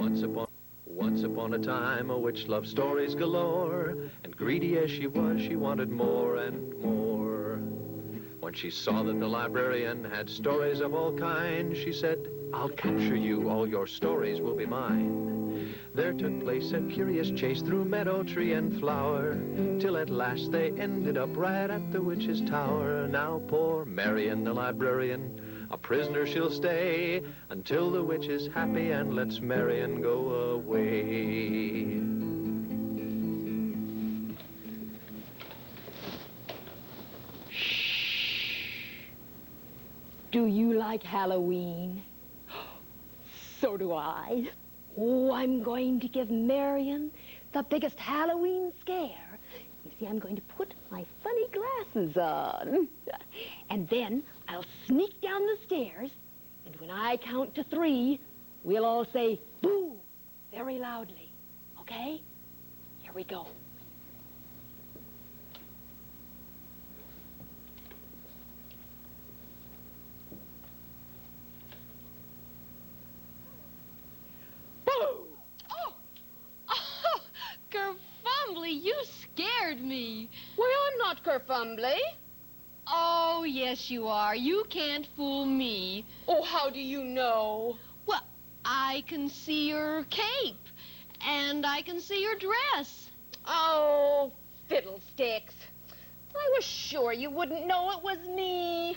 Once upon a time, a witch loved stories galore, and greedy as she was, she wanted more and more. When she saw that the librarian had stories of all kinds, she said, "I'll capture you, all your stories will be mine." There took place a curious chase through meadow, tree, and flower, till at last they ended up right at the witch's tower. Now poor Marian the librarian, a prisoner she'll stay, until the witch is happy and lets Marian go away. Do you like Halloween? So do I. Oh, I'm going to give Marian the biggest Halloween scare. You see, I'm going to put my funny glasses on. And then I'll sneak down the stairs, and when I count to 3, we'll all say, "Boo," very loudly. Okay? Here we go. Kerfumbly, you scared me. Why, I'm not Kerfumbly. Oh, yes, you are. You can't fool me. Oh, how do you know? Well, I can see your cape, and I can see your dress. Oh, fiddlesticks. I was sure you wouldn't know it was me.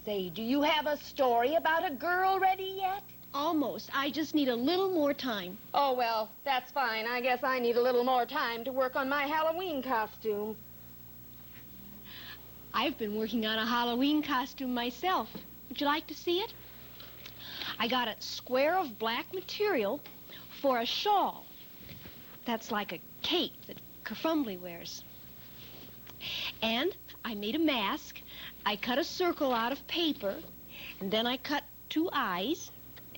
Say, do you have a story about a girl ready yet? Almost. I just need a little more time. Oh, well, that's fine. I guess I need a little more time to work on my Halloween costume. I've been working on a Halloween costume myself. Would you like to see it? I got a square of black material for a shawl. That's like a cape that Kerfumbly wears. And I made a mask. I cut a circle out of paper, and then I cut 2 eyes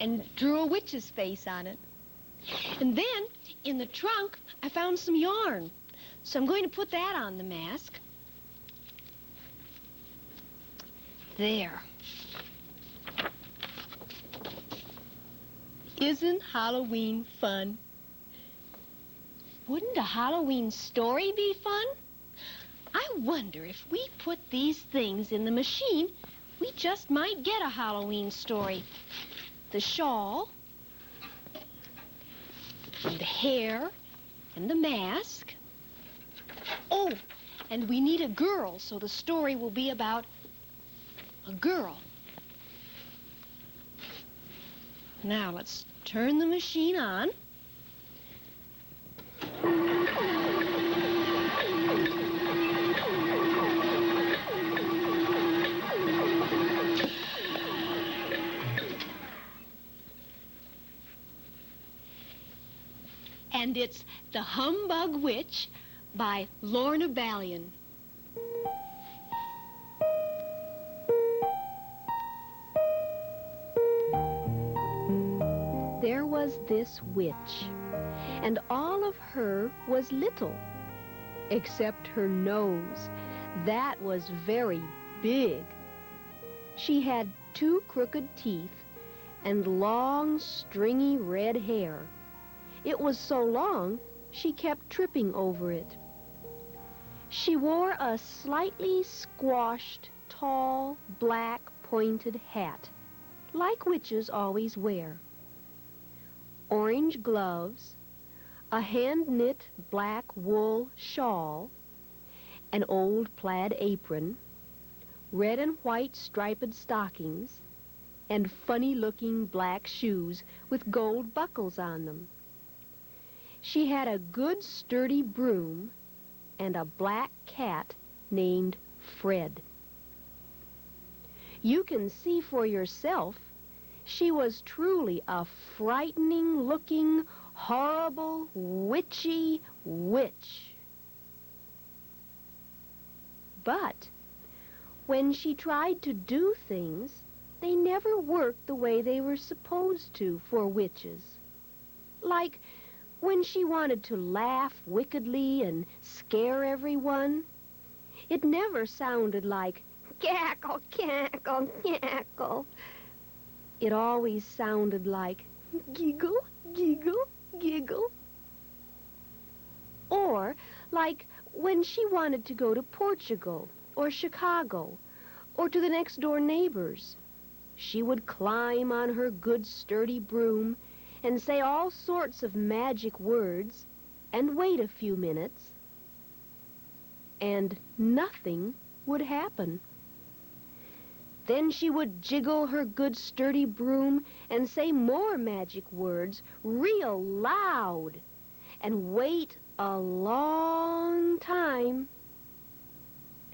and drew a witch's face on it. And then, in the trunk, I found some yarn. So I'm going to put that on the mask. There. Isn't Halloween fun? Wouldn't a Halloween story be fun? I wonder if we put these things in the machine, we just might get a Halloween story. The shawl, and the hair, and the mask. Oh, and we need a girl, so the story will be about a girl. Now, let's turn the machine on. And it's The Humbug Witch by Lorna Ballion. There was this witch, and all of her was little, except her nose. That was very big. She had 2 crooked teeth and long, stringy red hair. It was so long, she kept tripping over it. She wore a slightly squashed, tall, black, pointed hat, like witches always wear. Orange gloves, a hand-knit black wool shawl, an old plaid apron, red and white striped stockings, and funny-looking black shoes with gold buckles on them. She had a good sturdy broom and a black cat named Fred. You can see for yourself, she was truly a frightening-looking, horrible, witchy witch. But when she tried to do things, they never worked the way they were supposed to for witches. Like when she wanted to laugh wickedly and scare everyone, it never sounded like cackle, cackle, cackle. It always sounded like Giggle, giggle, giggle. Or like when she wanted to go to Portugal or Chicago or to the next door neighbors. She would climb on her good sturdy broom and say all sorts of magic words and wait a few minutes, and nothing would happen. Then she would jiggle her good sturdy broom and say more magic words real loud and wait a long time,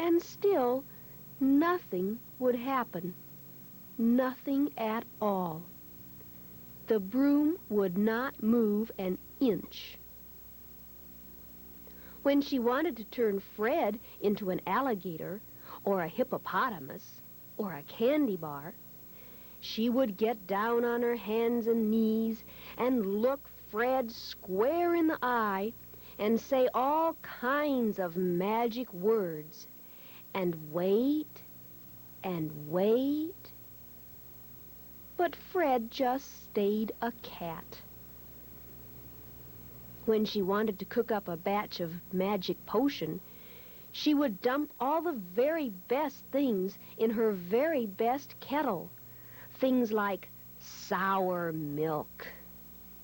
and still nothing would happen. Nothing at all. The broom would not move an inch. When she wanted to turn Fred into an alligator or a hippopotamus or a candy bar, she would get down on her hands and knees and look Fred square in the eye and say all kinds of magic words and wait and wait. But Fred just stayed a cat. When she wanted to cook up a batch of magic potion, she would dump all the very best things in her very best kettle. Things like sour milk,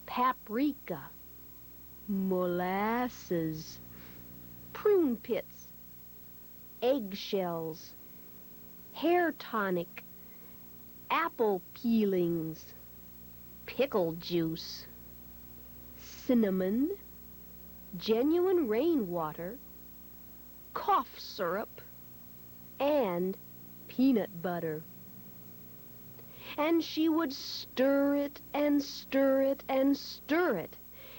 paprika, molasses, prune pits, eggshells, hair tonic, apple peelings, pickle juice, cinnamon, genuine rainwater, cough syrup, and peanut butter. And she would stir it and stir it and stir it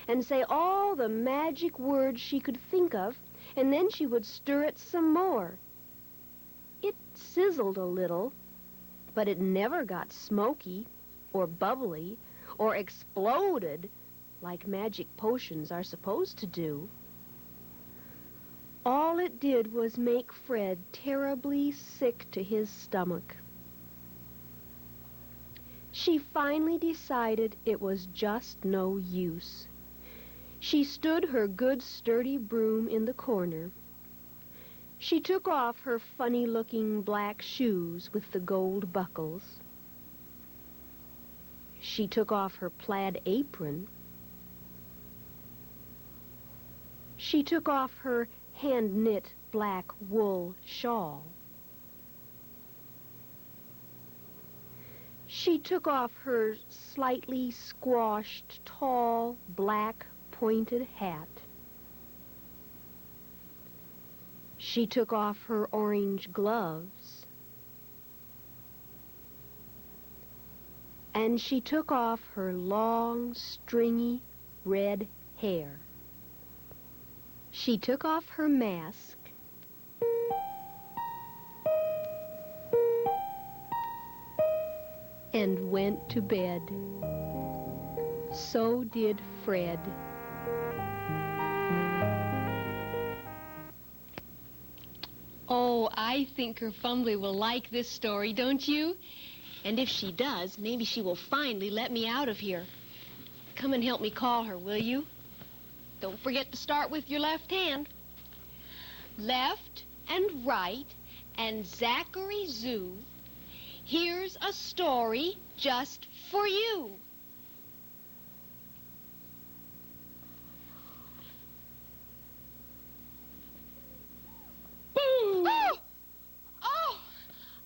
and say all the magic words she could think of, and then she would stir it some more. It sizzled a little, but it never got smoky or bubbly or exploded like magic potions are supposed to do. All it did was make Fred terribly sick to his stomach. She finally decided it was just no use. She stood her good sturdy broom in the corner. She took off her funny-looking black shoes with the gold buckles. She took off her plaid apron. She took off her hand-knit black wool shawl. She took off her slightly squashed, tall, black pointed hat. She took off her orange gloves. And she took off her long, stringy, red hair. She took off her mask. And went to bed. So did Fred. Oh, I think Kerfumbly will like this story, don't you? And if she does, maybe she will finally let me out of here. Come and help me call her, will you? Don't forget to start with your left hand. Left and right and Zachary Zoo. Here's a story just for you. Boom!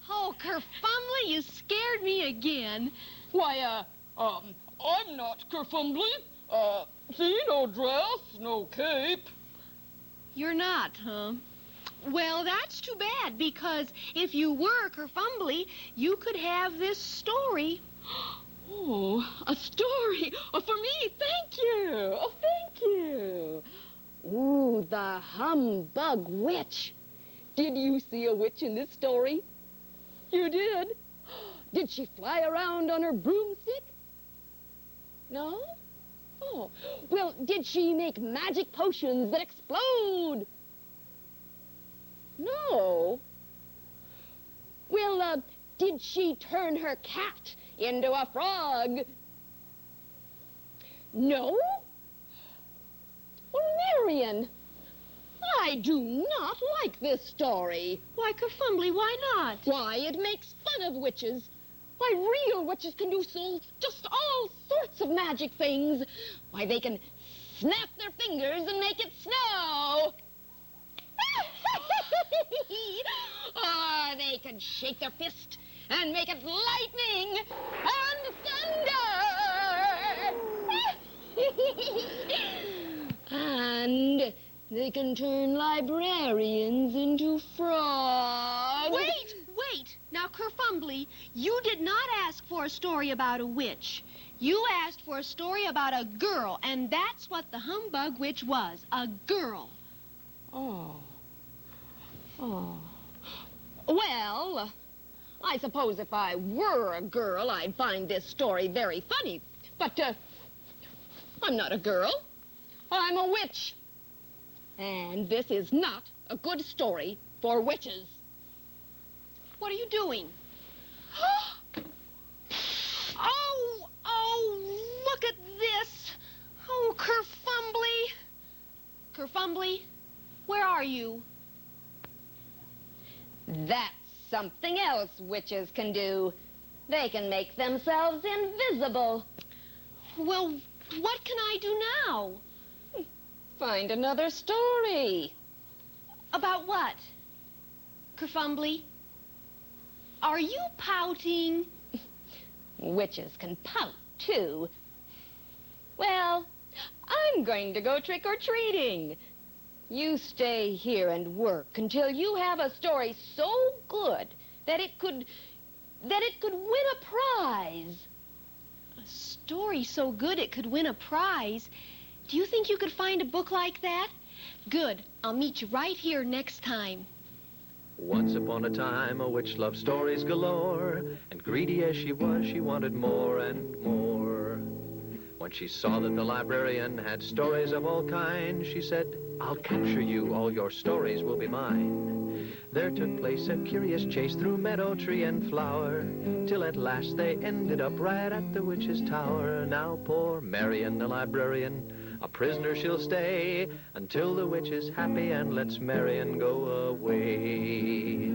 Oh, Kerfumbly, you scared me again. Why, I'm not Kerfumbly. See, no dress, no cape. You're not, huh? Well, that's too bad, because if you were Kerfumbly, you could have this story. Oh, a story. Oh, for me, thank you. Oh, thank you. Ooh, the Humbug Witch. Did you see a witch in this story? You did? Did she fly around on her broomstick? No? Oh, well, did she make magic potions that explode? No. Well, did she turn her cat into a frog? No? Well, Marion, I do not like this story. Why, Kerfumbly, why not? Why, it makes fun of witches. Why, real witches can do just all sorts of magic things. Why, they can snap their fingers and make it snow. Or they can shake their fist and make it lightning and thunder. And they can turn librarians into frogs. Wait. Now, Kerfumbly, you did not ask for a story about a witch. You asked for a story about a girl, and that's what the Humbug Witch was, a girl. Oh. Well, I suppose if I were a girl, I'd find this story very funny. But, I'm not a girl. I'm a witch. And this is not a good story for witches. What are you doing? Oh, look at this. Oh, Kerfumbly. Kerfumbly, where are you? That's something else witches can do. They can make themselves invisible. Well, what can I do now? Find another story. About what? Kerfumbly, are you pouting? Witches can pout, too. Well, I'm going to go trick-or-treating. You stay here and work until you have a story so good that it could win a prize. A story so good it could win a prize? Do you think you could find a book like that? Good. I'll meet you right here next time. Once upon a time, a witch loved stories galore, and greedy as she was, she wanted more and more. When she saw that the librarian had stories of all kinds, she said, "I'll capture you, all your stories will be mine." There took place a curious chase through meadow, tree, and flower, till at last they ended up right at the witch's tower. Now poor Marion, the librarian, a prisoner she'll stay, until the witch is happy and lets Marion go away.